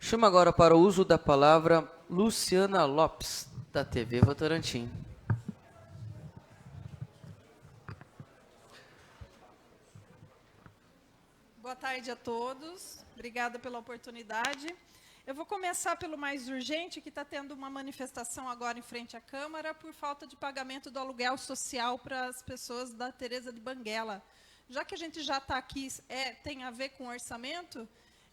Chamo agora para o uso da palavra Luciana Lopes, da TV Votorantim. Boa tarde a todos. Obrigada pela oportunidade. Eu vou começar pelo mais urgente, que está tendo uma manifestação agora em frente à Câmara por falta de pagamento do aluguel social para as pessoas da Teresa de Banguela. Já que a gente já está aqui, tem a ver com orçamento,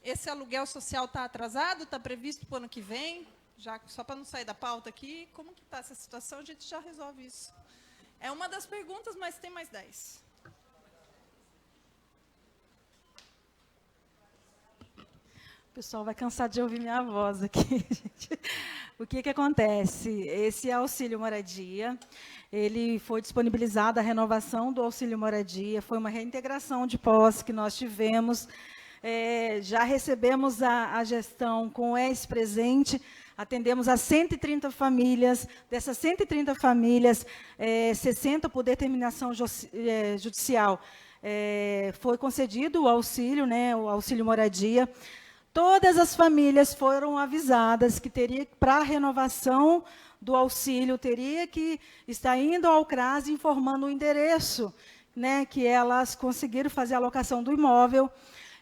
esse aluguel social está atrasado, está previsto para o ano que vem, já, só para não sair da pauta aqui, como que está essa situação, a gente já resolve isso. É uma das perguntas, mas tem mais 10. O pessoal vai cansar de ouvir minha voz aqui, gente. O que acontece? Esse auxílio moradia, ele foi disponibilizado, a renovação do auxílio moradia, foi uma reintegração de posse que nós tivemos. Já recebemos a gestão com o ex-presente, atendemos a 130 famílias, dessas 130 famílias, 60 por determinação judicial. Foi concedido o auxílio, né, o auxílio moradia. Todas as famílias foram avisadas que teria, para a renovação do auxílio, teria que estar indo ao CRAS informando o endereço, né, que elas conseguiram fazer a alocação do imóvel.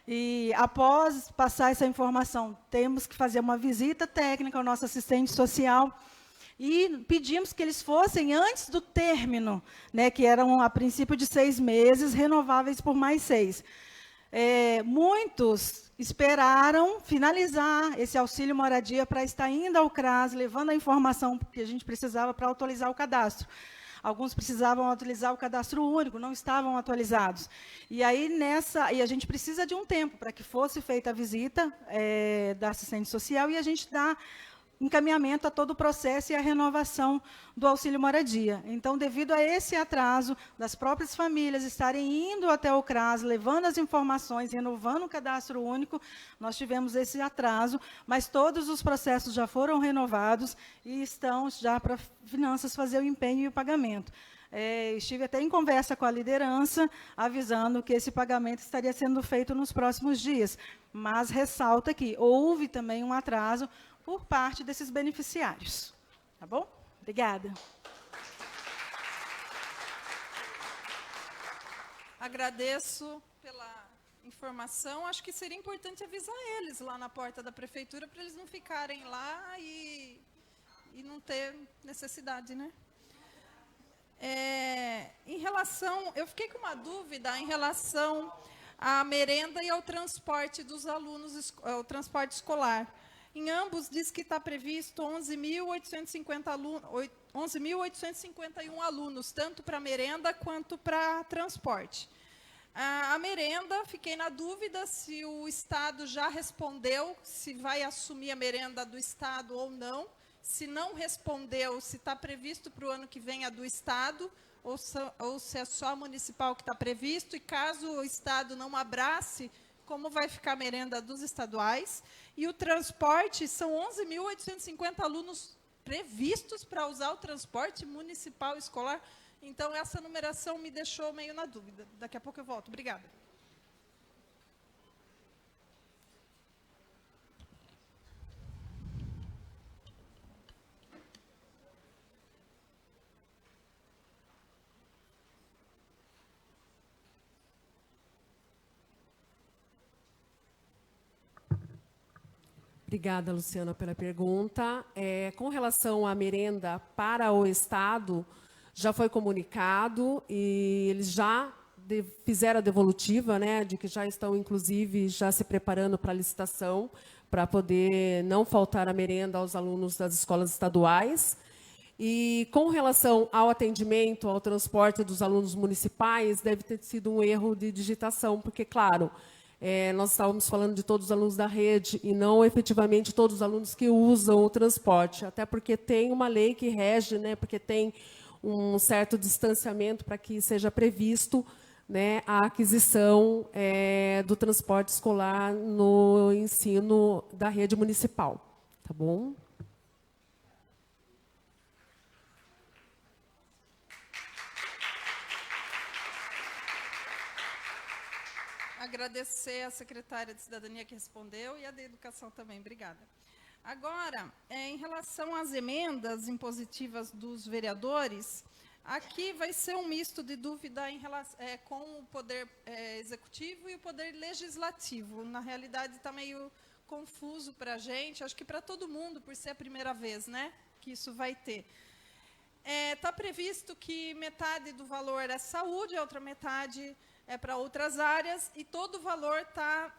E, após passar essa informação, temos que fazer uma visita técnica ao nosso assistente social e pedimos que eles fossem antes do término, né, que eram, a princípio, de 6 meses, renováveis por mais 6. Muitos esperaram finalizar esse auxílio moradia para estar indo ao CRAS, levando a informação que a gente precisava para atualizar o cadastro. Alguns precisavam atualizar o cadastro único, não estavam atualizados. E aí, a gente precisa de um tempo para que fosse feita a visita da assistente social e a gente dá encaminhamento a todo o processo e a renovação do auxílio moradia. Então, devido a esse atraso das próprias famílias estarem indo até o CRAS, levando as informações, renovando o cadastro único, nós tivemos esse atraso, mas todos os processos já foram renovados e estão já para finanças fazer o empenho e o pagamento. Estive até em conversa com a liderança, avisando que esse pagamento estaria sendo feito nos próximos dias, mas ressalta que houve também um atraso por parte desses beneficiários. Tá bom? Obrigada. Agradeço pela informação. Acho que seria importante avisar eles lá na porta da prefeitura, para eles não ficarem lá e não ter necessidade, né? Em relação, eu fiquei com uma dúvida em relação à merenda e ao transporte dos alunos, ao transporte escolar. Em ambos, diz que está previsto 11.851 alunos, tanto para merenda quanto para transporte. A merenda, fiquei na dúvida se o Estado já respondeu, se vai assumir a merenda do Estado ou não. Se não respondeu, se está previsto para o ano que vem a do Estado, ou se é só a municipal que está previsto, e caso o Estado não abrace, como vai ficar a merenda dos estaduais. E o transporte, são 11.850 alunos previstos para usar o transporte municipal escolar. Então, essa numeração me deixou meio na dúvida. Daqui a pouco eu volto. Obrigada. Obrigada, Luciana, pela pergunta. Com relação à merenda para o Estado, já foi comunicado e eles já fizeram a devolutiva, né, de que já estão, inclusive, já se preparando para a licitação, para poder não faltar a merenda aos alunos das escolas estaduais. E, com relação ao atendimento, ao transporte dos alunos municipais, deve ter sido um erro de digitação, porque, claro, nós estávamos falando de todos os alunos da rede e não efetivamente todos os alunos que usam o transporte, até porque tem uma lei que rege, né, porque tem um certo distanciamento para que seja previsto, né, a aquisição do transporte escolar no ensino da rede municipal. Tá bom? agradecer a secretária de Cidadania que respondeu e a da Educação também. Obrigada. Agora, em relação às emendas impositivas dos vereadores, aqui vai ser um misto de dúvida em relação, com o Poder Executivo e o Poder Legislativo. Na realidade, está meio confuso para a gente, acho que para todo mundo, por ser a primeira vez, né, que isso vai ter. Está previsto que metade do valor é saúde, a outra metade é para outras áreas, e todo o valor está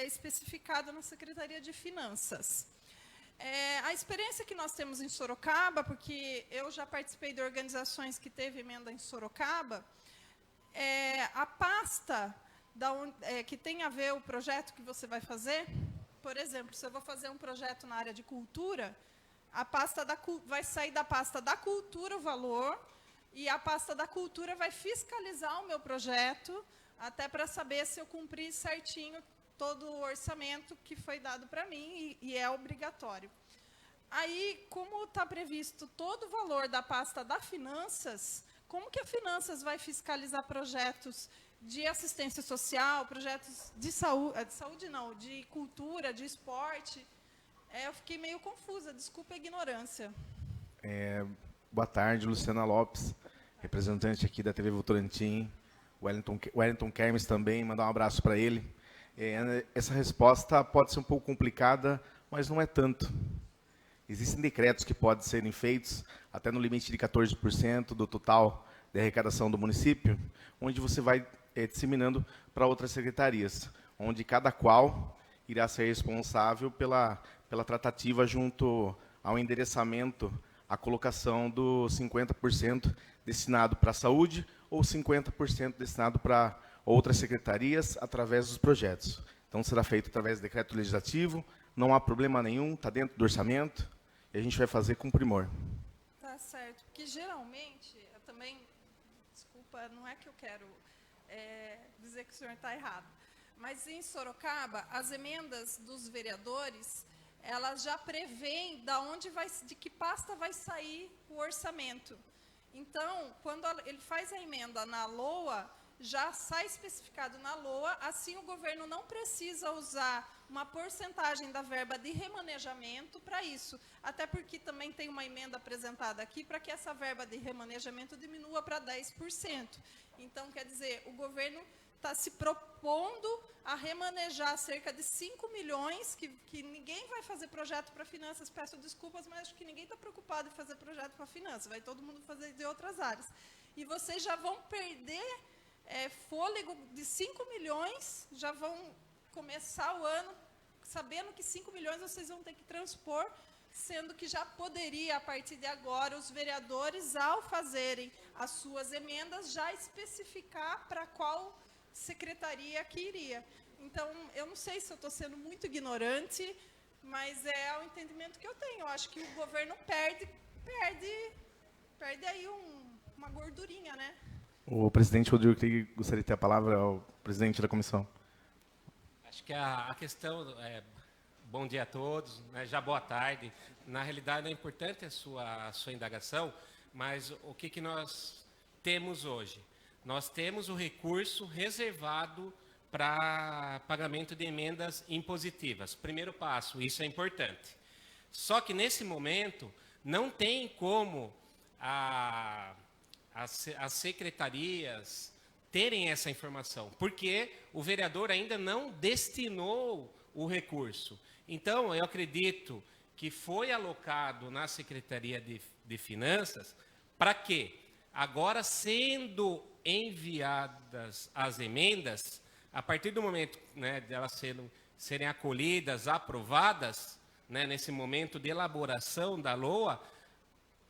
especificado na Secretaria de Finanças. A experiência que nós temos em Sorocaba, porque eu já participei de organizações que teve emenda em Sorocaba, a pasta que tem a ver o projeto que você vai fazer, por exemplo, se eu vou fazer um projeto na área de cultura, a pasta vai sair da pasta da cultura o valor, e a pasta da cultura vai fiscalizar o meu projeto, até para saber se eu cumpri certinho todo o orçamento que foi dado para mim, e é obrigatório. Aí, como está previsto todo o valor da pasta da Finanças, como que a Finanças vai fiscalizar projetos de assistência social, projetos de saúde não, de cultura, de esporte? Eu fiquei meio confusa, desculpa a ignorância. Boa tarde, Luciana Lopes, representante aqui da TV Votorantim, Wellington Kermes também, mandar um abraço para ele. Essa resposta pode ser um pouco complicada, mas não é tanto. Existem decretos que podem serem feitos até no limite de 14% do total de arrecadação do município, onde você vai disseminando para outras secretarias, onde cada qual irá ser responsável pela tratativa junto ao endereçamento, a colocação dos 50% destinado para a saúde ou 50% destinado para outras secretarias através dos projetos. Então, será feito através do decreto legislativo, não há problema nenhum, está dentro do orçamento, e a gente vai fazer com primor. Tá certo, porque geralmente, eu também, desculpa, não é que eu quero dizer que o senhor está errado, mas em Sorocaba, as emendas dos vereadores, elas já prevêem de que pasta vai sair o orçamento. Então, quando ele faz a emenda na LOA, já sai especificado na LOA, assim o governo não precisa usar uma porcentagem da verba de remanejamento para isso, até porque também tem uma emenda apresentada aqui para que essa verba de remanejamento diminua para 10%. Então, quer dizer, o governo está se propondo a remanejar cerca de 5 milhões, que ninguém vai fazer projeto para finanças, peço desculpas, mas acho que ninguém está preocupado em fazer projeto para finanças, vai todo mundo fazer de outras áreas. E vocês já vão perder fôlego de 5 milhões, já vão começar o ano sabendo que 5 milhões vocês vão ter que transpor, sendo que já poderia, a partir de agora, os vereadores, ao fazerem as suas emendas, já especificar para qual secretaria que iria. Então, eu não sei se eu estou sendo muito ignorante, mas é o entendimento que eu tenho. Eu acho que o governo perde aí uma gordurinha, né? O presidente Rodrigo Krieg gostaria de ter a palavra ao presidente da comissão. Acho que a questão bom dia a todos, né, já boa tarde. Na realidade, é importante a sua indagação, mas o que nós temos hoje? Nós temos o recurso reservado para pagamento de emendas impositivas. Primeiro passo, isso é importante. Só que, nesse momento, não tem como as secretarias terem essa informação, porque o vereador ainda não destinou o recurso. Então, eu acredito que foi alocado na Secretaria de Finanças para quê? Agora, sendo enviadas as emendas, a partir do momento, né, de elas serem acolhidas, aprovadas, né, nesse momento de elaboração da LOA,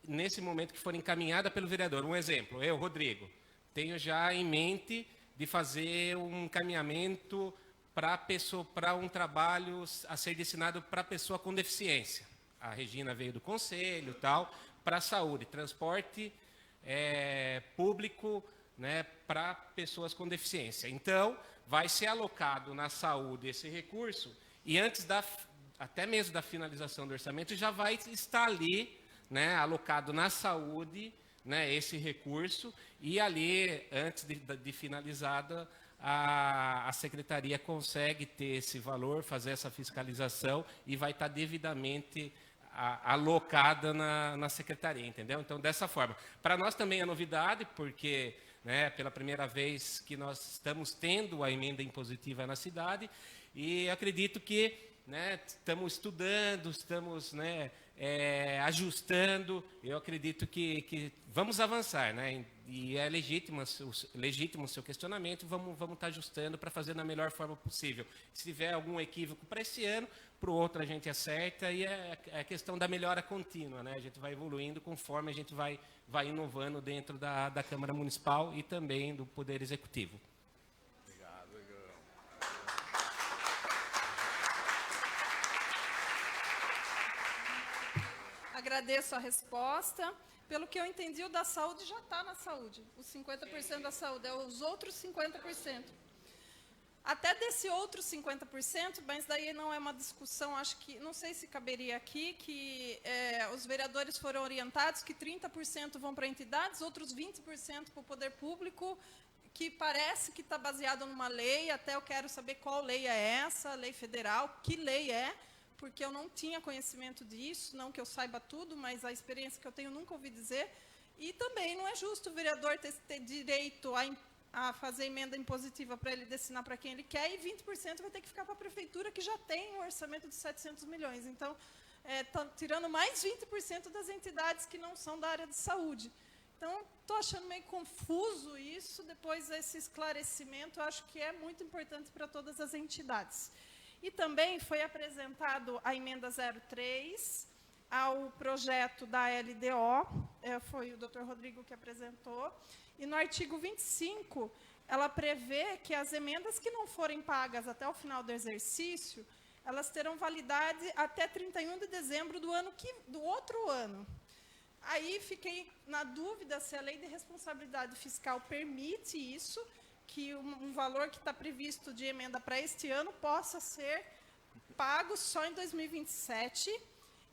nesse momento que for encaminhada pelo vereador. Um exemplo, eu, Rodrigo, tenho já em mente de fazer um encaminhamento para um trabalho a ser destinado para pessoa com deficiência. A Regina veio do conselho, tal, para a saúde, transporte público, né, para pessoas com deficiência. Então, vai ser alocado na saúde esse recurso e antes até mesmo da finalização do orçamento, já vai estar ali, né, alocado na saúde, né, esse recurso, e ali, antes de finalizada a secretaria consegue ter esse valor, fazer essa fiscalização e vai estar devidamente alocada na secretaria, entendeu? Então, dessa forma. Para nós também é novidade, porque, né, pela primeira vez que nós estamos tendo a emenda impositiva na cidade, e acredito que, né, estamos estudando, estamos, né, ajustando. Eu acredito que vamos avançar, né? E é legítimo o seu questionamento. Vamos estar ajustando para fazer da melhor forma possível. Se tiver algum equívoco para esse ano, para o outro a gente acerta, e é questão da melhora contínua, né? A gente vai evoluindo conforme a gente vai inovando dentro da Câmara Municipal e também do Poder Executivo. Agradeço a resposta. Pelo que eu entendi, o da saúde já está na saúde. Os 50% da saúde, é os outros 50%. Até desse outro 50%, mas daí não é uma discussão, acho que, não sei se caberia aqui, que os vereadores foram orientados que 30% vão para entidades, outros 20% para o poder público, que parece que está baseado numa lei. Até eu quero saber qual lei é essa, lei federal, que lei é, porque eu não tinha conhecimento disso, não que eu saiba tudo, mas a experiência que eu tenho nunca ouvi dizer. E também não é justo o vereador ter direito a fazer emenda impositiva para ele destinar para quem ele quer, e 20% vai ter que ficar para a prefeitura, que já tem um orçamento de 700 milhões. Então, tá tirando mais 20% das entidades que não são da área de saúde. Então, estou achando meio confuso isso. Depois desse esclarecimento, eu acho que é muito importante para todas as entidades. E também foi apresentado a emenda 03 ao projeto da LDO, foi o Dr. Rodrigo que apresentou, e no artigo 25, ela prevê que as emendas que não forem pagas até o final do exercício, elas terão validade até 31 de dezembro do outro ano. Aí fiquei na dúvida se a lei de responsabilidade fiscal permite isso, que um valor que está previsto de emenda para este ano possa ser pago só em 2027,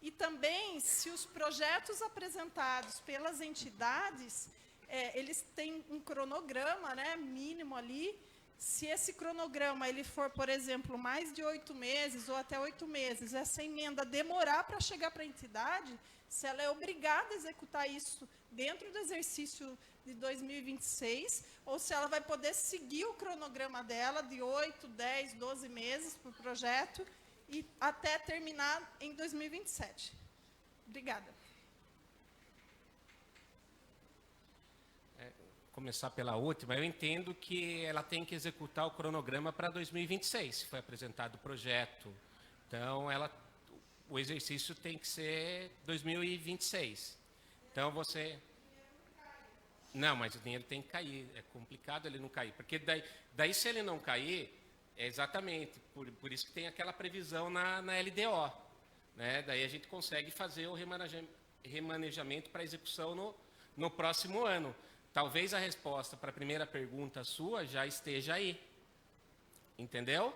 e também se os projetos apresentados pelas entidades, eles têm um cronograma, né, mínimo ali. Se esse cronograma ele for, por exemplo, mais de 8 meses ou até 8 meses, essa emenda demorar para chegar para a entidade, se ela é obrigada a executar isso dentro do exercício de 2026, ou se ela vai poder seguir o cronograma dela de 8, 10, 12 meses para o projeto e até terminar em 2027. Obrigada. Começar pela última, eu entendo que ela tem que executar o cronograma para 2026, se foi apresentado o projeto. Então, o exercício tem que ser 2026. Então, você... Não, mas o dinheiro tem que cair. É complicado ele não cair. Porque daí se ele não cair, é exatamente por isso que tem aquela previsão na LDO. Né? Daí a gente consegue fazer o remanejamento para execução no próximo ano. Talvez a resposta para a primeira pergunta sua já esteja aí. Entendeu?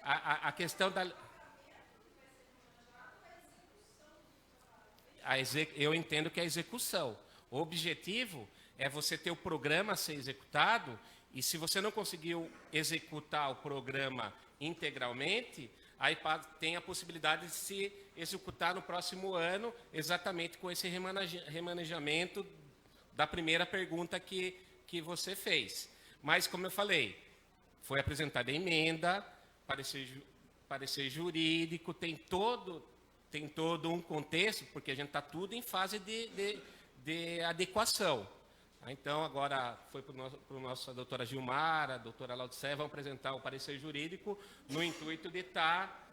A questão da... Eu entendo que é a execução. O objetivo é você ter o programa a ser executado, e se você não conseguiu executar o programa integralmente, aí tem a possibilidade de se executar no próximo ano, exatamente com esse remanejamento da primeira pergunta que você fez. Mas, como eu falei, foi apresentada a emenda, parecer jurídico, tem todo um contexto, porque a gente está tudo em fase de adequação. Então, agora foi para a doutora Gilmar, a doutora Laudicé, vão apresentar o parecer jurídico no intuito de estar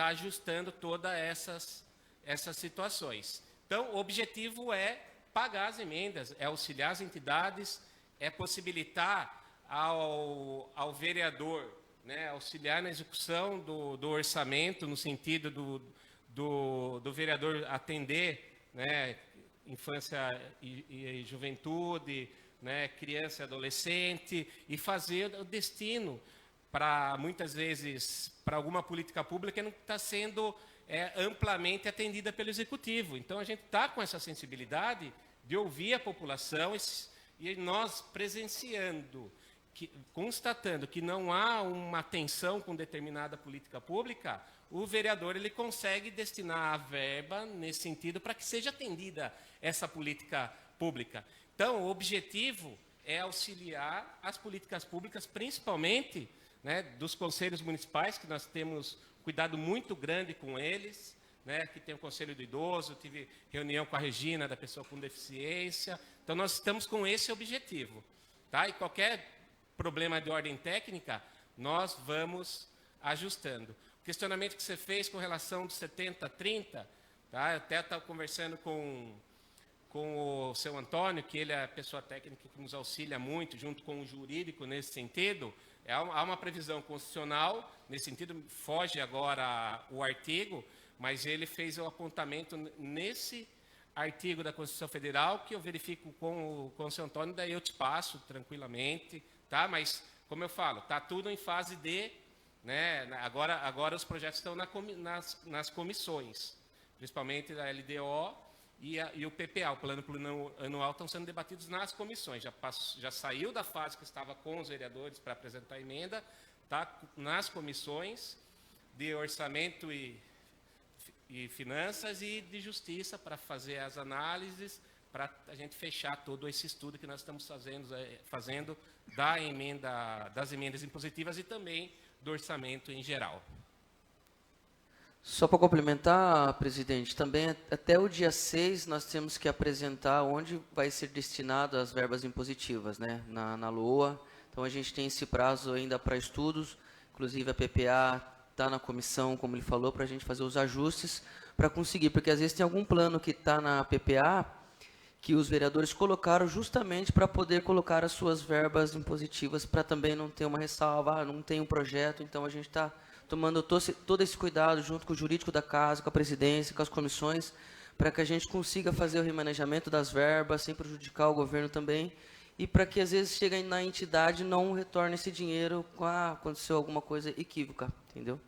ajustando todas essas situações. Então, o objetivo é pagar as emendas, é auxiliar as entidades, é possibilitar ao vereador, né, auxiliar na execução do orçamento, no sentido do vereador atender, né, infância e juventude, né, criança e adolescente, e fazer o destino para, muitas vezes, para alguma política pública que não está sendo amplamente atendida pelo Executivo. Então, a gente está com essa sensibilidade de ouvir a população, e nós presenciando constatando que não há uma tensão com determinada política pública, o vereador ele consegue destinar a verba nesse sentido para que seja atendida essa política pública. Então, o objetivo é auxiliar as políticas públicas, principalmente, né, dos conselhos municipais, que nós temos cuidado muito grande com eles, né, que tem o Conselho do Idoso, tive reunião com a Regina, da pessoa com deficiência. Então, nós estamos com esse objetivo. Tá? E qualquer problema de ordem técnica, nós vamos ajustando. O questionamento que você fez com relação do 70-30, tá? Eu até estava conversando com o seu Antônio, que ele é a pessoa técnica que nos auxilia muito, junto com o jurídico nesse sentido. Há uma previsão constitucional, nesse sentido, foge agora o artigo, mas ele fez o apontamento nesse artigo da Constituição Federal, que eu verifico com o seu Antônio, daí eu te passo tranquilamente, tá? Mas, como eu falo, está tudo em fase de, né? Agora os projetos estão nas comissões, principalmente da LDO e o PPA, o Plano Plurianual, estão sendo debatidos nas comissões. Já saiu da fase que estava com os vereadores para apresentar a emenda, está nas comissões de orçamento e finanças e de justiça para fazer as análises, para a gente fechar todo esse estudo que nós estamos fazendo das emendas impositivas e também do orçamento em geral. Só para complementar, presidente, também até o dia 6 nós temos que apresentar onde vai ser destinado as verbas impositivas, né, na LOA. Então a gente tem esse prazo ainda para estudos, inclusive a PPA está na comissão, como ele falou, para a gente fazer os ajustes para conseguir, porque às vezes tem algum plano que está na PPA que os vereadores colocaram justamente para poder colocar as suas verbas impositivas, para também não ter uma ressalva, não tem um projeto, então a gente está tomando todo esse cuidado junto com o jurídico da casa, com a presidência, com as comissões, para que a gente consiga fazer o remanejamento das verbas, sem prejudicar o governo também, e para que às vezes chegue na entidade e não retorne esse dinheiro aconteceu alguma coisa equívoca, entendeu?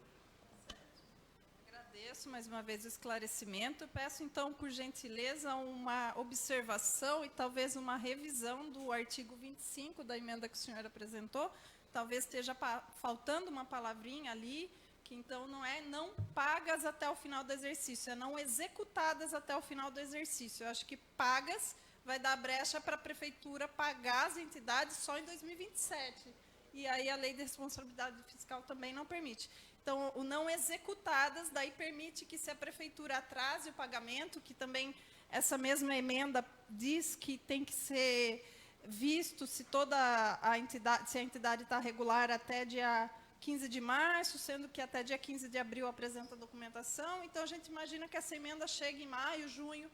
Agradeço mais uma vez o esclarecimento. Peço então, por gentileza, uma observação e talvez uma revisão do artigo 25 da emenda que o senhor apresentou. Talvez esteja faltando uma palavrinha ali, que então não é não pagas até o final do exercício, é não executadas até o final do exercício. Eu acho que pagas vai dar brecha para a prefeitura pagar as entidades só em 2027. E aí a lei de responsabilidade fiscal também não permite. Então, o não executadas, daí permite que se a prefeitura atrase o pagamento, que também essa mesma emenda diz que tem que ser visto se se a entidade está regular até dia 15 de março, sendo que até dia 15 de abril apresenta a documentação. Então, a gente imagina que essa emenda chegue em maio, junho,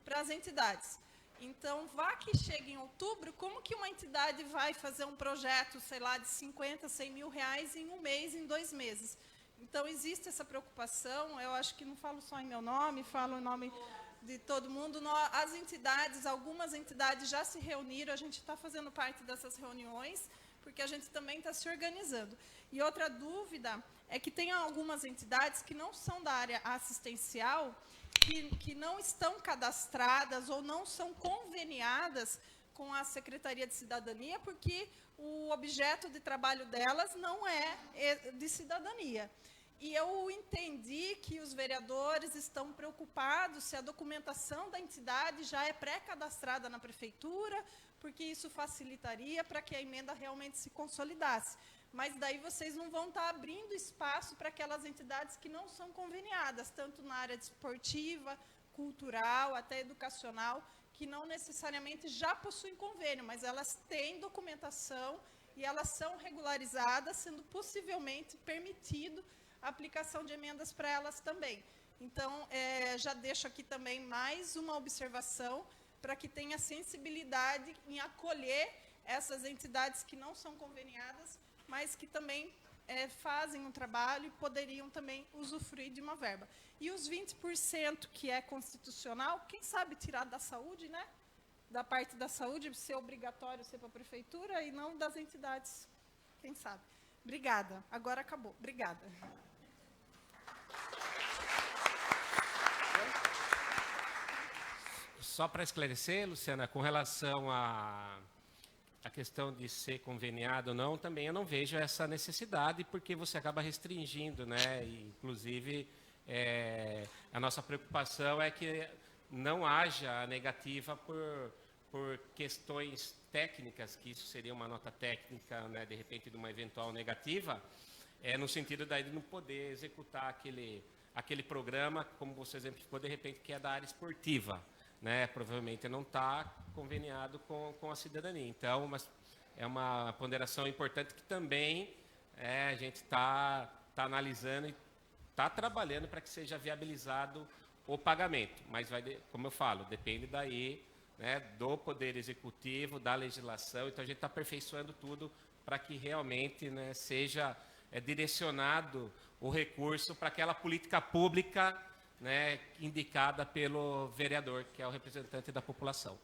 para as entidades. Então, vá que chegue em outubro, como que uma entidade vai fazer um projeto, sei lá, de 50, 100 mil reais em um mês, em 2 meses? Então, existe essa preocupação, eu acho que não falo só em meu nome, falo em nome de todo mundo. As entidades, algumas entidades já se reuniram, a gente está fazendo parte dessas reuniões, porque a gente também está se organizando. E outra dúvida é que tem algumas entidades que não são da área assistencial, que não estão cadastradas ou não são conveniadas com a Secretaria de Cidadania, porque o objeto de trabalho delas não é de cidadania. E eu entendi que os vereadores estão preocupados se a documentação da entidade já é pré-cadastrada na prefeitura, porque isso facilitaria para que a emenda realmente se consolidasse. Mas daí vocês não vão estar abrindo espaço para aquelas entidades que não são conveniadas, tanto na área esportiva, cultural, até educacional, que não necessariamente já possuem convênio, mas elas têm documentação e elas são regularizadas, sendo possivelmente permitido a aplicação de emendas para elas também. Então, já deixo aqui também mais uma observação para que tenha sensibilidade em acolher essas entidades que não são conveniadas, mas que também fazem um trabalho e poderiam também usufruir de uma verba. E os 20% que é constitucional, quem sabe tirar da saúde, né? Da parte da saúde, ser obrigatório ser para a prefeitura e não das entidades, quem sabe. Obrigada. Agora acabou. Obrigada. Só para esclarecer, Luciana, com relação a questão de ser conveniado ou não, também eu não vejo essa necessidade, porque você acaba restringindo, né? E, inclusive, a nossa preocupação é que não haja a negativa por questões técnicas, que isso seria uma nota técnica, né, de repente, de uma eventual negativa, no sentido daí de não poder executar aquele programa, como você exemplificou, de repente, que é da área esportiva, né? Provavelmente não está conveniado com a cidadania. Então, é uma ponderação importante que também a gente está analisando e está trabalhando para que seja viabilizado o pagamento. Mas, como eu falo, depende daí, né, do Poder Executivo, da legislação. Então, a gente está aperfeiçoando tudo para que realmente, né, seja direcionado o recurso para aquela política pública, né, indicada pelo vereador, que é o representante da população.